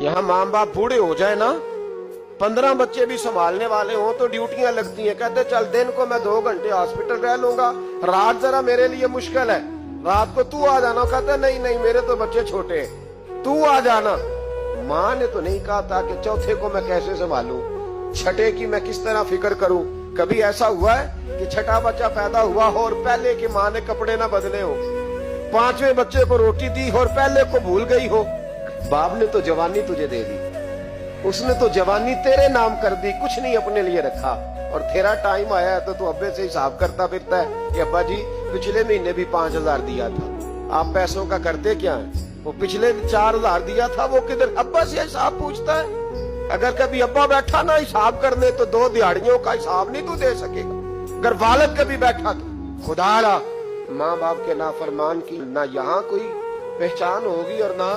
यहाँ माँ बाप बूढ़े हो जाए ना, 15 बच्चे भी संभालने वाले हों तो ड्यूटियां लगती हैं। कहते चल दिन को मैं 2 घंटे हॉस्पिटल रह लूंगा, रात जरा मेरे लिए मुश्किल है, रात को तू आ जाना। कहते नहीं नहीं मेरे तो बच्चे छोटे हैं, तू आ जाना। माँ ने तो नहीं कहा था कि चौथे को मैं कैसे संभालूं, छठे की मैं किस तरह फिक्र करूं। कभी ऐसा हुआ है कि छठा बच्चा पैदा हुआ हो और पहले की माँ ने कपड़े ना बदले हो, 5वें बच्चे को रोटी दी हो और पहले को भूल गई हो। बाप ने तो जवानी तुझे दे दी, उसने तो जवानी तेरे नाम कर दी, कुछ नहीं अपने लिए रखा। और तेरा टाइम आया है तो तू अब्बे से हिसाब करता फिरता है कि अब्बा जी पिछले महीने भी 5000 दिया था, आप पैसों का करते क्या है? वो पिछले 4000 दिया था, वो किधर? अब्बा से हिसाब पूछता है। अगर कभी अब्बा बैठा ना हिसाब करने तो 2 दिहाड़ियों का हिसाब नहीं तू दे सकेगा। अगर वालिद कभी बैठा तो खुदा माँ बाप के नाफरमान की ना यहाँ कोई पहचान होगी और ना